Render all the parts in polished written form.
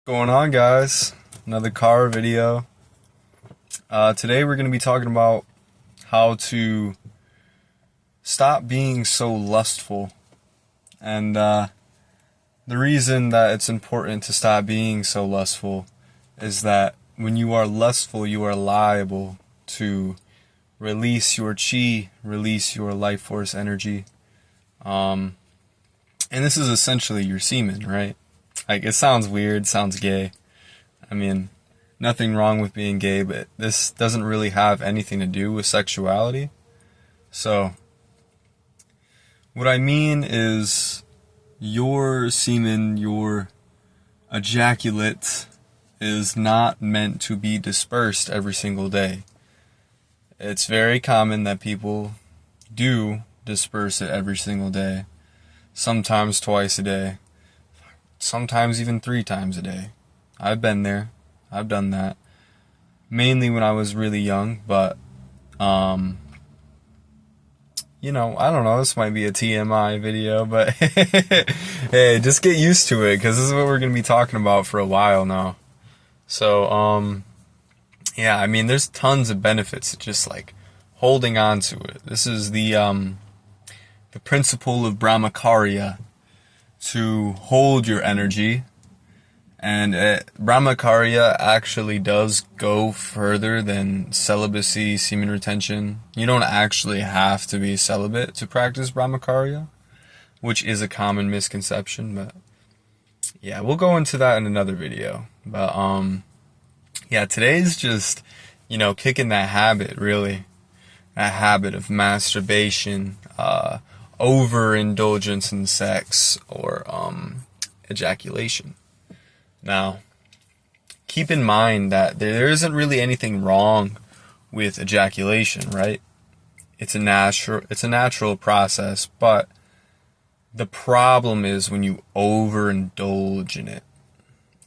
Going on, guys? Another car video. Today we're going to be talking about how to stop being so lustful. And the reason that it's important to stop being so lustful is that when you are lustful, you are liable to release your chi, release your life force energy. And this is essentially your semen, right? Like, it sounds weird, sounds gay. I mean, nothing wrong with being gay, but this doesn't really have anything to do with sexuality. So, what I mean is, your semen, your ejaculate, is not meant to be dispersed every single day. It's very common that people do disperse it every single day, sometimes twice a day. Sometimes even 3 times a day. I've been there. I've done that. Mainly when I was really young, but, I don't know, this might be a TMI video, but hey, just get used to it, because this is what we're going to be talking about for a while now. So, yeah, I mean, there's tons of benefits to just, like, holding on to it. This is the principle of Brahmacharya, to hold your energy, and Brahmacharya actually does go further than celibacy, semen retention. You don't actually have to be celibate to practice Brahmacharya, which is a common misconception, but yeah, we'll go into that in another video. But yeah, today's just, kicking that habit, really. That habit of masturbation, overindulgence in sex, or ejaculation. Now, keep in mind that there isn't really anything wrong with ejaculation, right? It's a natural process, but the problem is when you overindulge in it.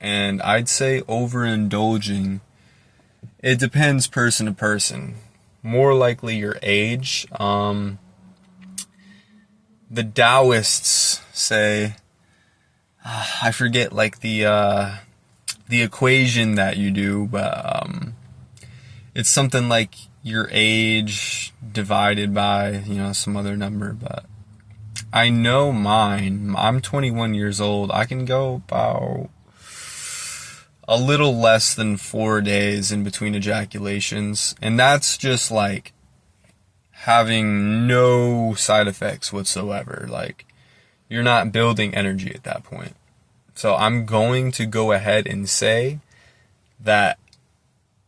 And I'd say overindulging, it depends person to person. More likely your age. The Taoists say, I forget like the equation that you do, but it's something like your age divided by, some other number. But I know mine. I'm 21 years old. I can go about a little less than 4 days in between ejaculations, and that's just like having no side effects whatsoever. Like, you're not building energy at that point. So I'm going to go ahead and say that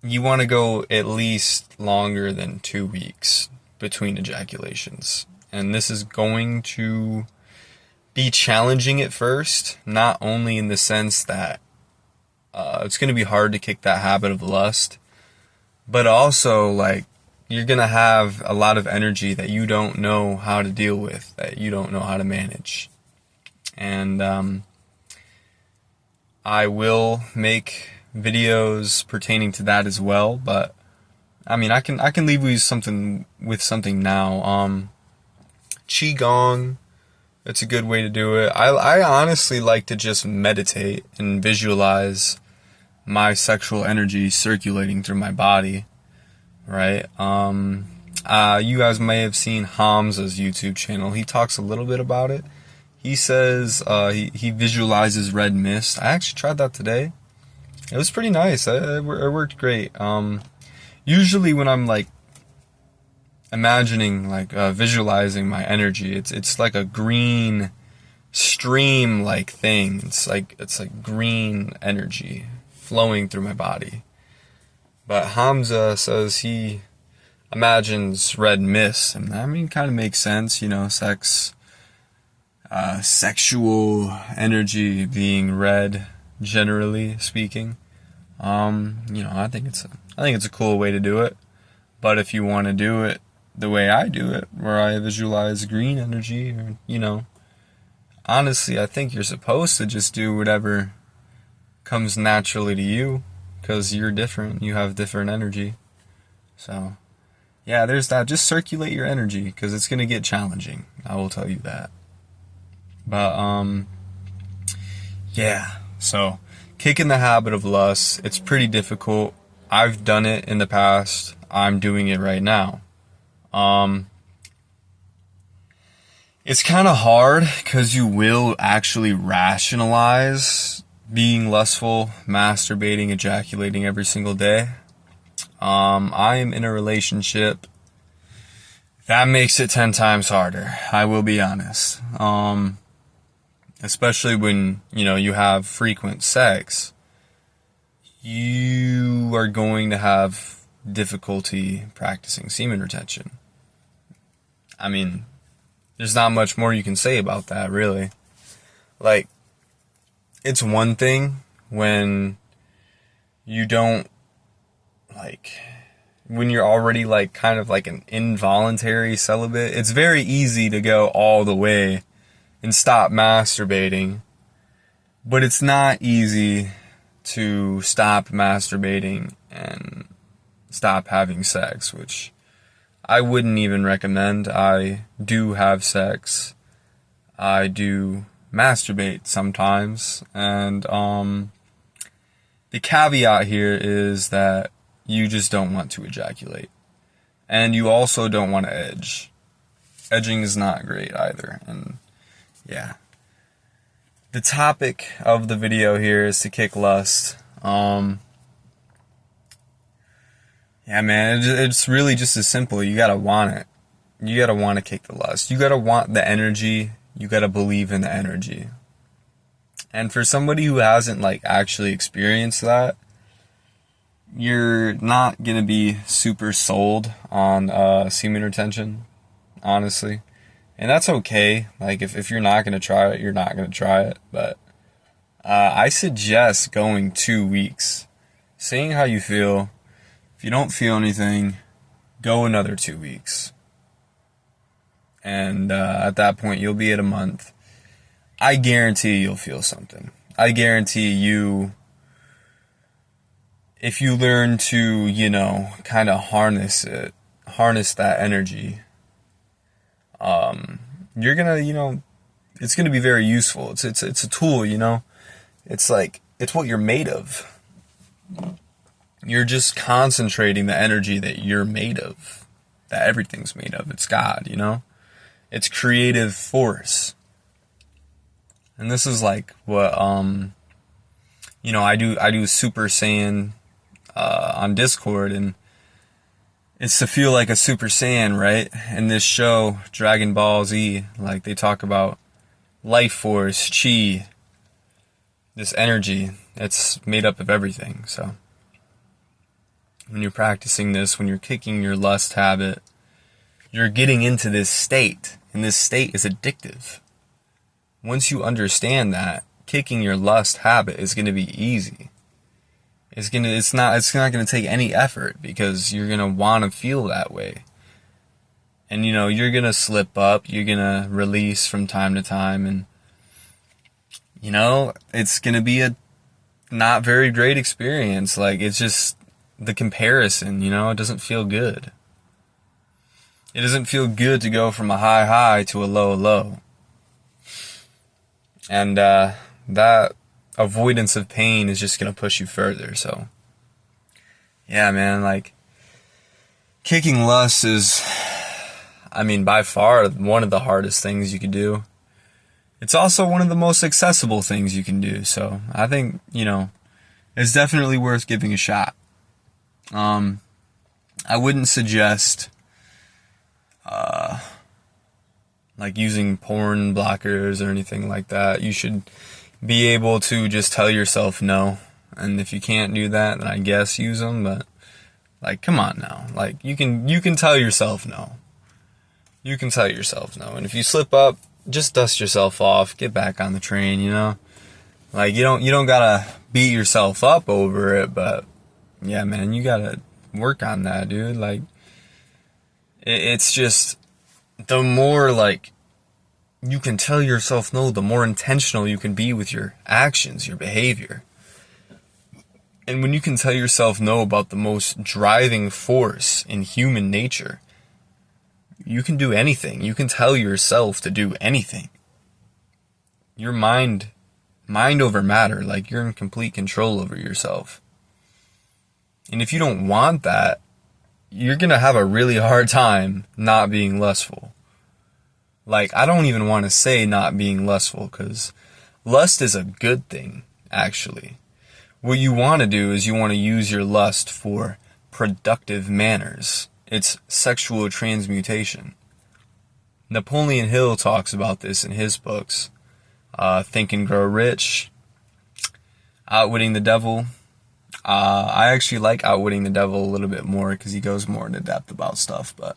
you want to go at least longer than 2 weeks between ejaculations. And this is going to be challenging at first, not only in the sense that it's going to be hard to kick that habit of lust, but also, like, you're going to have a lot of energy that you don't know how to deal with, that you don't know how to manage. And I will make videos pertaining to that as well, but I mean, I can leave you with something now. Qigong, it's a good way to do it. I honestly like to just meditate and visualize my sexual energy circulating through my body. Right? You guys may have seen Hamza's YouTube channel. He talks a little bit about it. He says he visualizes red mist. I actually tried that today. It was pretty nice. It worked great. Usually when I'm like imagining, like visualizing my energy, it's like a green stream like thing. It's like green energy flowing through my body. But Hamza says he imagines red mist, and I mean, kind of makes sense, sexual energy being red, generally speaking. I think it's a cool way to do it. But if you want to do it the way I do it, where I visualize green energy, or honestly, I think you're supposed to just do whatever comes naturally to you. Because you're different, you have different energy. So, yeah, there's that. Just circulate your energy, because it's going to get challenging. I will tell you that. But, yeah. So, kicking the habit of lust, it's pretty difficult. I've done it in the past. I'm doing it right now. It's kind of hard because you will actually rationalize being lustful, masturbating, ejaculating every single day. I am in a relationship. That makes it 10 times harder. I will be honest. Especially when, you have frequent sex, you are going to have difficulty practicing semen retention. I mean, there's not much more you can say about that, really. Like, it's one thing when you don't, when you're already, kind of like an involuntary celibate. It's very easy to go all the way and stop masturbating. But it's not easy to stop masturbating and stop having sex, which I wouldn't even recommend. I do have sex. I do masturbate sometimes. And the caveat here is that you just don't want to ejaculate. And you also don't want to edge. Edging is not great either. And yeah. The topic of the video here is to kick lust. Yeah, man, it's really just as simple. You gotta want it. You gotta want to kick the lust. You gotta want the energy. You gotta believe in the energy. And for somebody who hasn't, actually experienced that, you're not gonna be super sold on semen retention, honestly. And that's okay. If you're not gonna try it, you're not gonna try it. But I suggest going 2 weeks, seeing how you feel. If you don't feel anything, go another 2 weeks. And at that point, you'll be at a month. I guarantee you'll feel something. I guarantee you, if you learn to, kind of harness that energy, you're gonna, it's gonna be very useful. It's a tool, It's it's what you're made of. You're just concentrating the energy that you're made of, that everything's made of. It's God, It's creative force. And this is what, I do Super Saiyan on Discord, and it's to feel like a Super Saiyan, right? In this show, Dragon Ball Z, they talk about life force, chi, this energy. It's made up of everything, so when you're practicing this, when you're kicking your lust habit, you're getting into this state, and this state is addictive. Once you understand that, kicking your lust habit is going to be easy. It's not going to take any effort, because you're going to want to feel that way. And you're going to slip up, you're going to release from time to time, and it's going to be a not very great experience. It's just the comparison, it doesn't feel good. It doesn't feel good to go from a high to a low. And that avoidance of pain is just going to push you further. So, yeah, man, kicking lust is, by far one of the hardest things you could do. It's also one of the most accessible things you can do. So, I think, it's definitely worth giving a shot. I wouldn't suggest using porn blockers or anything like that. You should be able to just tell yourself no. And if you can't do that, then I guess use them. But come on now. You can tell yourself no. You can tell yourself no. And if you slip up, just dust yourself off. Get back on the train. You don't gotta beat yourself up over it. But yeah, man, you gotta work on that, dude. It's just, the more you can tell yourself no, the more intentional you can be with your actions, your behavior. And when you can tell yourself no about the most driving force in human nature, you can do anything. You can tell yourself to do anything. Your mind mind over matter. Like, you're in complete control over yourself. And if you don't want that, you're going to have a really hard time not being lustful. Like, I don't even want to say not being lustful, because lust is a good thing, actually. What you want to do is you want to use your lust for productive manners. It's sexual transmutation. Napoleon Hill talks about this in his books. Think and Grow Rich, Outwitting the Devil. I actually like Outwitting the Devil a little bit more because he goes more into depth about stuff. But,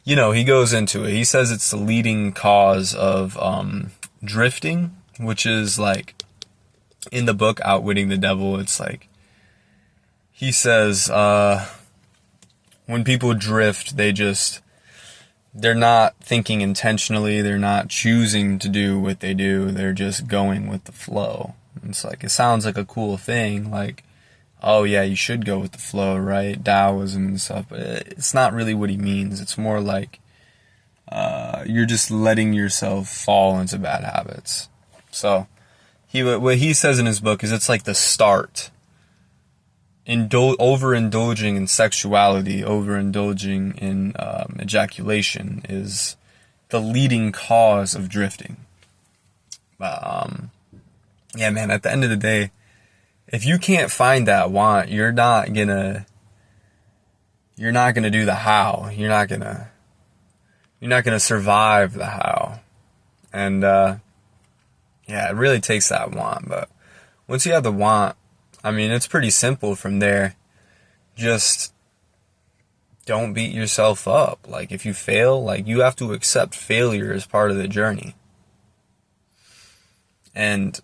he goes into it. He says it's the leading cause of drifting, which is like, in the book Outwitting the Devil, it's like, he says, when people drift, they're not thinking intentionally, they're not choosing to do what they do, they're just going with the flow. It's like, it sounds like a cool thing, like, oh yeah, you should go with the flow, right? Taoism and stuff, but it's not really what he means. It's more like, you're just letting yourself fall into bad habits. So, what he says in his book is it's like the start. Overindulging in sexuality, overindulging in ejaculation is the leading cause of drifting. But, yeah, man, at the end of the day, if you can't find that want, you're not gonna do the how. You're not gonna survive the how. And, yeah, it really takes that want. But once you have the want, I mean, it's pretty simple from there. Just don't beat yourself up. Like, if you fail, like, you have to accept failure as part of the journey. And,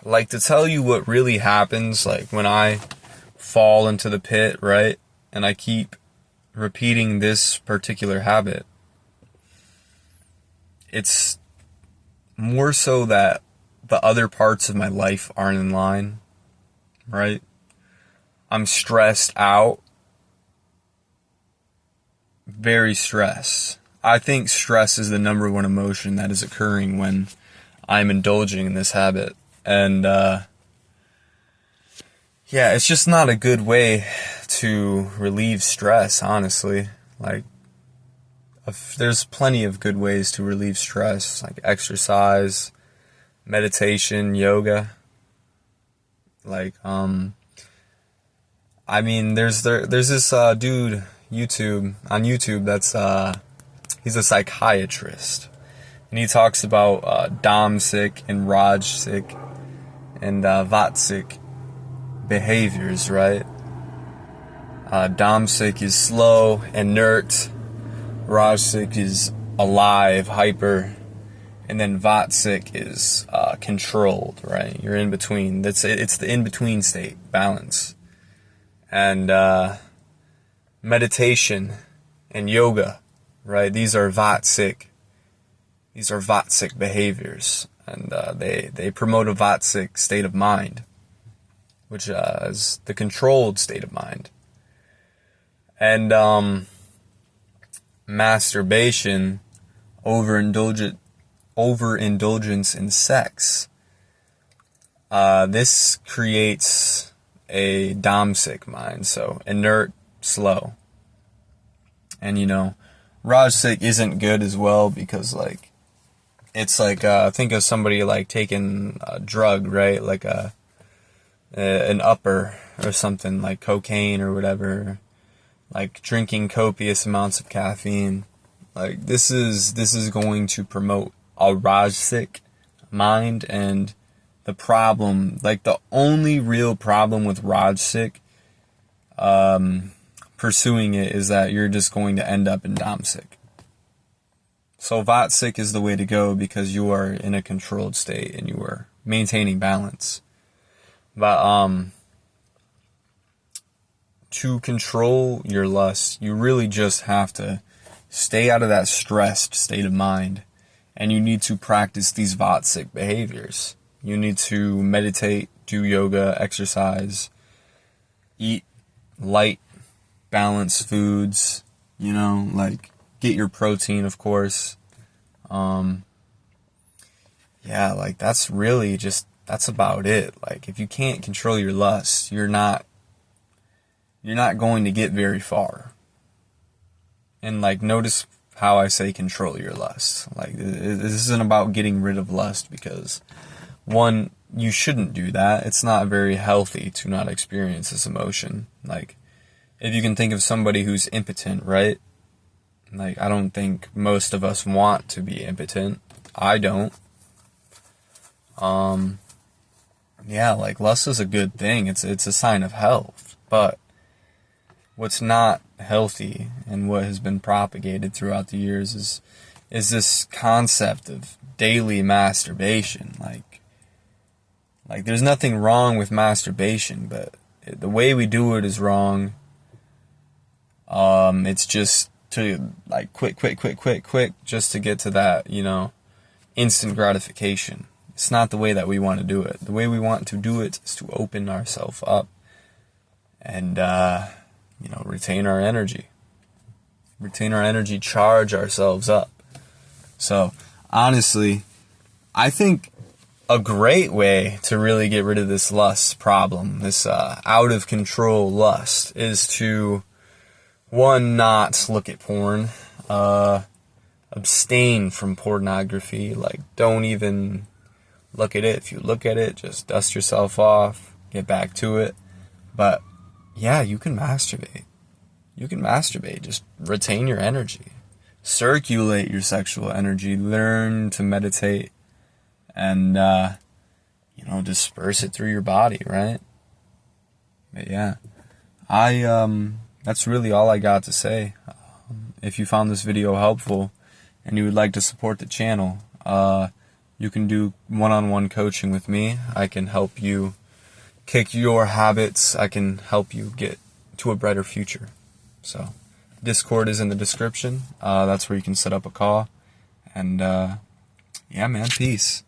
like, to tell you what really happens, like, when I fall into the pit, right, and I keep repeating this particular habit, it's more so that the other parts of my life aren't in line, right? I'm stressed out. Very stressed. I think stress is the number one emotion that is occurring when I'm indulging in this habit. And, yeah, it's just not a good way to relieve stress, honestly. Like, there's plenty of good ways to relieve stress, like exercise, meditation, yoga. Like, I mean, there's this dude on YouTube that's he's a psychiatrist, and he talks about Domsic and Rajsic and Vatsic behaviors, right? Domsic is slow, inert. Rajsic is alive, hyper. And then Vatsic is controlled, right? You're in between. It's the in-between state, balance. And meditation and yoga, right? These are Vatsic behaviors. And they promote a Vatsic state of mind, which is the controlled state of mind. And masturbation, overindulgence in sex. This creates a domsic mind, so inert, slow. And Rajsic isn't good as well because, like, it's like, think of somebody like taking a drug, right? Like an upper or something, like cocaine or whatever, like drinking copious amounts of caffeine. Like, this is going to promote a Rajsic mind, and the problem, like the only real problem with Rajsic pursuing it is that you're just going to end up in Domsic. So Vatsic is the way to go because you are in a controlled state and you are maintaining balance. But to control your lust, you really just have to stay out of that stressed state of mind, and you need to practice these Vatsic behaviors. You need to meditate, do yoga, exercise, eat light, balanced foods, like get your protein, of course. yeah, like that's really just, that's about it. Like if you can't control your lust, you're not going to get very far. And like notice how I say control your lust. Like this isn't about getting rid of lust, because one, you shouldn't do that. It's not very healthy to not experience this emotion. Like if you can think of somebody who's impotent, right? Like I don't think most of us want to be impotent. I don't. Yeah, like lust is a good thing. It's a sign of health. But what's not healthy and what has been propagated throughout the years is this concept of daily masturbation. Like there's nothing wrong with masturbation, but the way we do it is wrong. It's just to like quick, just to get to that, instant gratification. It's not the way that we want to do it. The way we want to do it is to open ourselves up and, retain our energy. Charge ourselves up. So, honestly, I think a great way to really get rid of this lust problem, this out of control lust, is to, one, not look at porn, abstain from pornography, like don't even look at it. If you look at it, just dust yourself off, get back to it. But yeah, you can masturbate. Just retain your energy. Circulate your sexual energy. Learn to meditate and, disperse it through your body, right? But yeah, that's really all I got to say. If you found this video helpful and you would like to support the channel, you can do one-on-one coaching with me. I can help you kick your habits. I can help you get to a brighter future. So, Discord is in the description. That's where you can set up a call. And, yeah, man, peace.